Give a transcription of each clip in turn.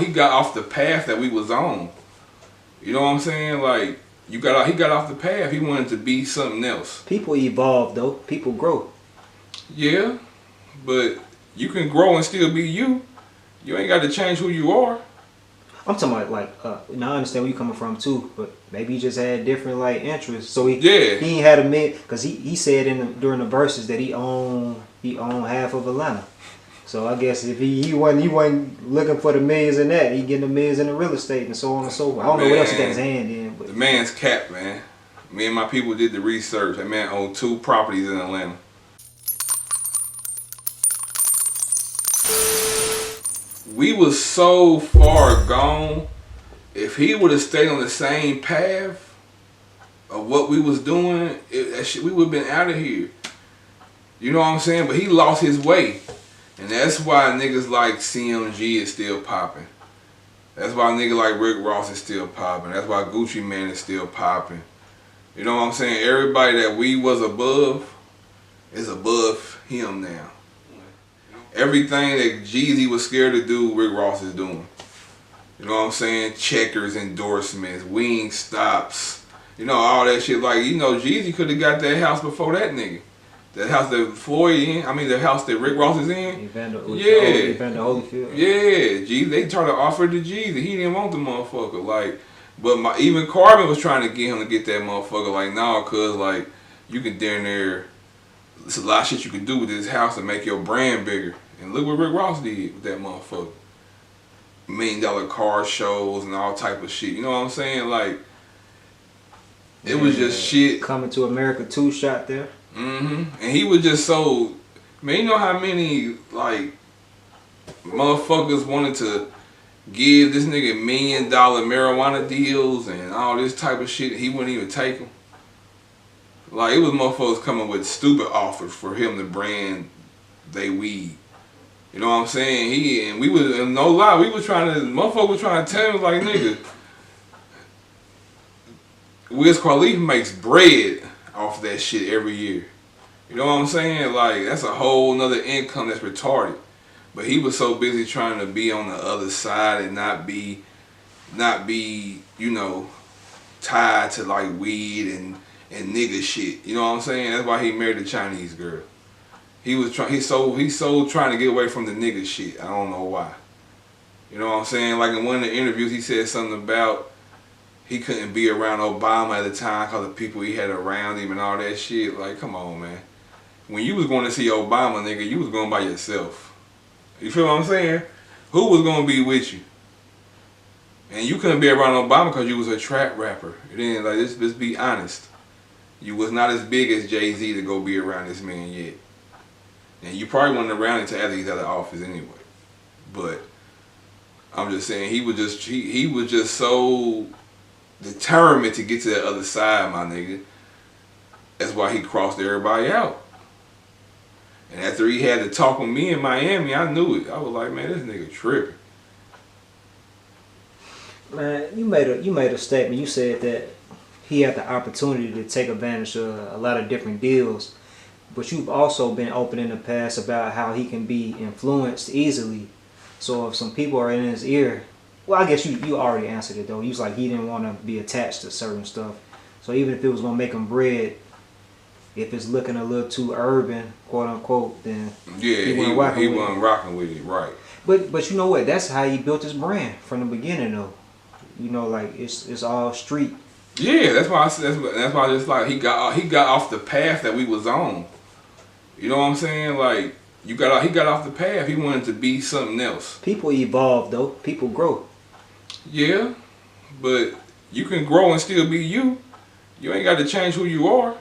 got off the path that we was on. You know what I'm saying? Like he got off the path. He wanted to be something else. People evolve though. People grow. Yeah, but you can grow and still be you. You ain't got to change who you are. I'm talking about like, now I understand where you coming from too, but maybe he just had different like interests. So he ain't had a man, cause he said during the verses that he owned half of Atlanta. So I guess if he wasn't looking for the millions in that, he getting the millions in the real estate and so on and so forth. I don't know what else he got his hand in. But the man's capped, man. Me and my people did the research. That man owned 2 properties in Atlanta. We was so far gone. If he would have stayed on the same path of what we was doing, we would have been out of here. You know what I'm saying? But he lost his way. And that's why niggas like CMG is still popping. That's why niggas like Rick Ross is still popping. That's why Gucci Mane is still popping. You know what I'm saying? Everybody that we was above is above him now. Everything that Jezy was scared to do, Rick Ross is doing. You know what I'm saying? Checkers, endorsements, wing stops. You know, all that shit. Like, you know, Jezy could have got that house before that nigga. The house that Floyd in, the house that Rick Ross is in. Evander Holyfield. Yeah, Jezy, they tried to offer it to Jezy. He didn't want the motherfucker. Like, but even Carbon was trying to get him to get that motherfucker. Like, nah, cuz, like, you can down there, there's a lot of shit you can do with this house to make your brand bigger. And look what Rick Ross did with that motherfucker. $1 million car shows and all type of shit. You know what I'm saying? Like, it was just shit. Coming to America 2 shot there. And he was just so, man, you know how many, like, motherfuckers wanted to give this nigga $1 million marijuana deals and all this type of shit. He wouldn't even take them. Like, it was motherfuckers coming with stupid offers for him to brand they weed. You know what I'm saying? We was, no lie, motherfucker was trying to tell him, like, nigga, Wiz Khalifa makes bread off that shit every year. You know what I'm saying? Like, that's a whole nother income that's retarded. But he was so busy trying to be on the other side and not be, you know, tied to like weed and nigga shit. You know what I'm saying? That's why he married a Chinese girl. He's so trying to get away from the nigga shit. I don't know why. You know what I'm saying? Like in one of the interviews, he said something about he couldn't be around Obama at the time because of the people he had around him and all that shit. Like, come on, man. When you was going to see Obama, nigga, you was going by yourself. You feel what I'm saying? Who was going to be with you? And you couldn't be around Obama because you was a trap rapper. Then, like, let's be honest. You was not as big as Jezy to go be around this man yet. And you probably wasn't around until after he's out of office anyway. But I'm just saying he was just so determined to get to that other side, my nigga. That's why he crossed everybody out. And after he had to talk with me in Miami, I knew it. I was like, man, this nigga tripping. Man, you made a statement. You said that he had the opportunity to take advantage of a lot of different deals. But you've also been open in the past about how he can be influenced easily. So if some people are in his ear, well, I guess you already answered it though. You was like he didn't want to be attached to certain stuff. So even if it was gonna make him bread, if it's looking a little too urban, quote unquote, then yeah, he wasn't rocking with it, right? But you know what? That's how he built his brand from the beginning though. You know, like it's all street. Yeah, that's why I just like he got off the path that we was on. You know what I'm saying? Like he got off the path. He wanted to be something else. People evolve though. People grow. Yeah, but you can grow and still be you. You ain't got to change who you are.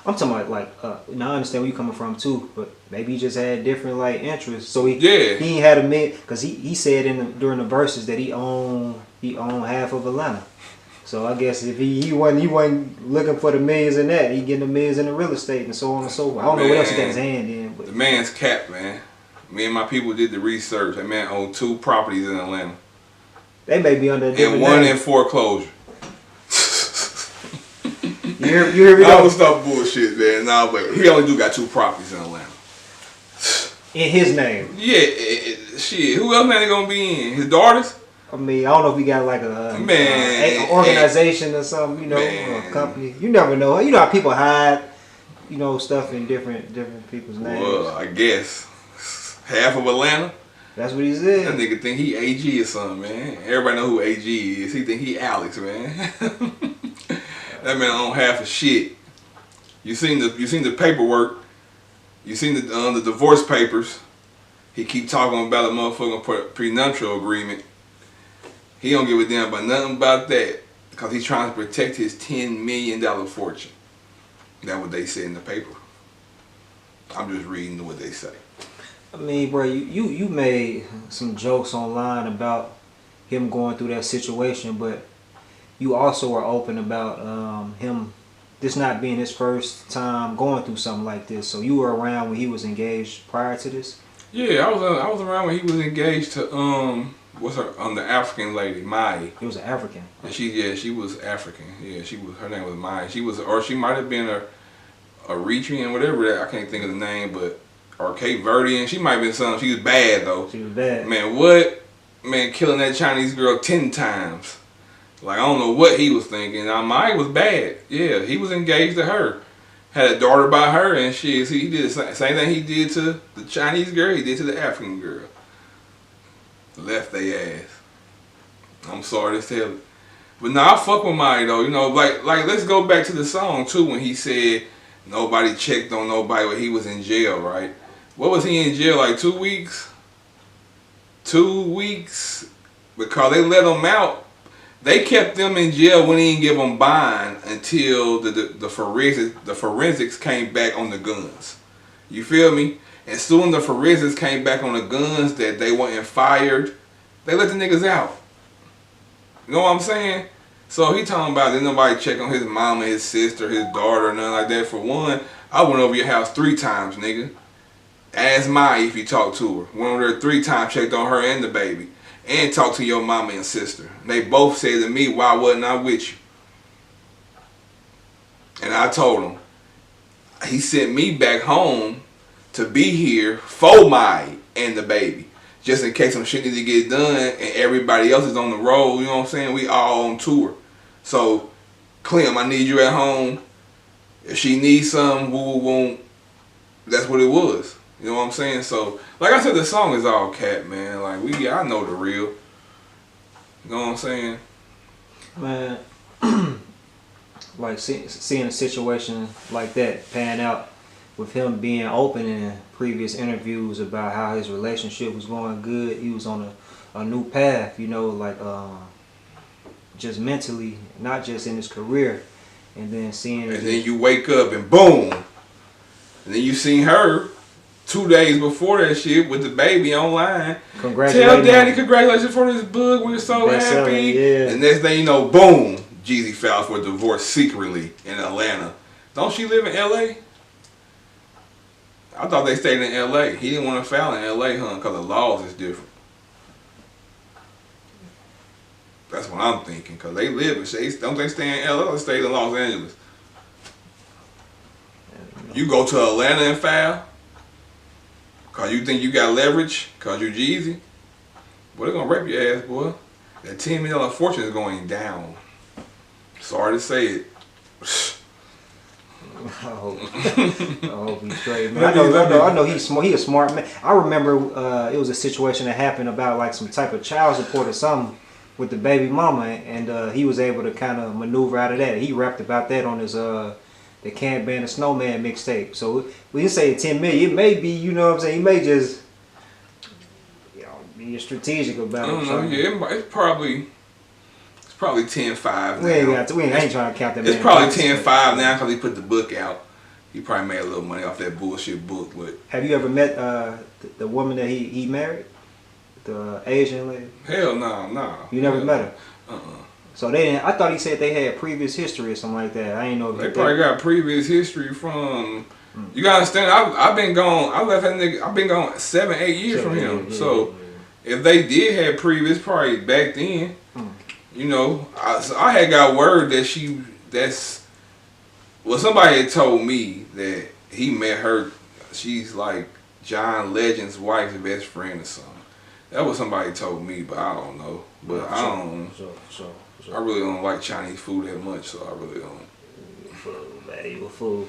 I'm talking about like, now I understand where you coming from too, but maybe he just had different like interests. So he ain't had a man, because he said during the verses that he owned half of Atlanta. So I guess if he wasn't looking for the millions in that, he getting the millions in the real estate and so on and so forth. I don't know what else he got his hand in. But the man's capped, man. Me and my people did the research. That man owned 2 properties in Atlanta. They may be under a different and one name. in foreclosure. You hear me? I would stop bullshit, man. Nah, but he only got 2 properties in Atlanta. In his name. Yeah, shit. Who else they gonna be in? His daughters? I mean, I don't know if he got like an organization or something, you know, or a company. You never know. You know how people hide, you know, stuff in different people's names. Well, I guess half of Atlanta. That's what he said. That nigga think he AG or something, man. Everybody know who AG is. He think he Alex, man. That man don't half a shit. You seen the paperwork. You seen the divorce papers. He keep talking about a motherfucking prenuptial agreement. He don't give a damn about nothing about that because he's trying to protect his $10 million fortune. That's what they said in the paper. I'm just reading what they say. I mean, bro, you made some jokes online about him going through that situation, but you also were open about him this not being his first time going through something like this. So you were around when he was engaged prior to this? Yeah, I was around when he was engaged to what's her the African lady, Mai. He was an African. She was African. Yeah, her name was Mai. She might have been a Eritrean, whatever that, I can't think of the name, but or Cape Verdean. She might have been something. She was bad though. She was bad. Man, what? Man, killing that Chinese girl 10 times. Like, I don't know what he was thinking. Now, Mai was bad. Yeah, he was engaged to her. Had a daughter by her, and shit. He did the same thing he did to the Chinese girl, he did to the African girl. Left they ass. I'm sorry to tell you. But nah, I fuck with Mai though. You know, like let's go back to the song too when he said nobody checked on nobody when he was in jail, right? What was he in jail, like 2 weeks? 2 weeks? Because they let him out. They kept them in jail when he didn't give them bond until the forensics came back on the guns. You feel me? And soon the forensics came back on the guns that they weren't fired. They let the niggas out. You know what I'm saying? So he talking about didn't nobody check on his mama, his sister, his daughter, nothing like that. For one, I went over your house 3 times, nigga. Ask Mai if you talked to her. Went over there 3 times, checked on her and the baby. And talked to your mama and sister. They both said to me, why wasn't I with you? And I told him, he sent me back home to be here for Mai and the baby. Just in case some shit need to get done and everybody else is on the road, you know what I'm saying? We all on tour. So, Clem, I need you at home. If she needs something, woo. That's what it was. You know what I'm saying? So, like I said, the song is all cat, man. Like, I know the real. You know what I'm saying? Man, like seeing a situation like that pan out with him being open in previous interviews about how his relationship was going good. He was on a new path, you know, like just mentally, not just in his career. And then seeing... And then you wake up and boom! And then you seen her 2 days before that shit with the baby online. Tell daddy congratulations for this book. We're so happy. Yeah. And next thing you know, boom, Jezy filed for a divorce secretly in Atlanta. Don't she live in LA? I thought they stayed in LA. He didn't want to file in LA, huh? Because the laws is different. That's what I'm thinking. Because they live in, don't they stay in LA or stay in Los Angeles? You go to Atlanta and file? Cause you think you got leverage? Cause you Jeezy? Boy, they're gonna rape your ass, boy. That $10 million fortune is going down. Sorry to say it. I hope he's straight, man. I know he's smart. He a smart man. I remember it was a situation that happened about like some type of child support or something with the baby mama, and he was able to kind of maneuver out of that. He rapped about that on his the Can't Ban the Snowman mixtape. So we didn't say 10 million. It may be, you know what I'm saying. He may just, you know, be strategic about it. I don't know. Yeah, it's probably 10-5 now. We ain't trying to count that. It's probably 10-5 now because he put the book out. He probably made a little money off that bullshit book. But have you ever met the woman that he married, the Asian lady? Hell no. You never met her? So they didn't. I thought he said they had previous history or something like that. I ain't know if they probably got previous history from. You gotta understand. I've been gone. I left that nigga. I've been gone 7-8 years from him. So if they did have previous, probably back then. You know, I had got word that somebody had told me that he met her. She's like John Legend's wife's best friend or something. That was somebody told me, but I don't know. But I don't. I really don't like Chinese food that much, so I really don't. Food, man, you a fool.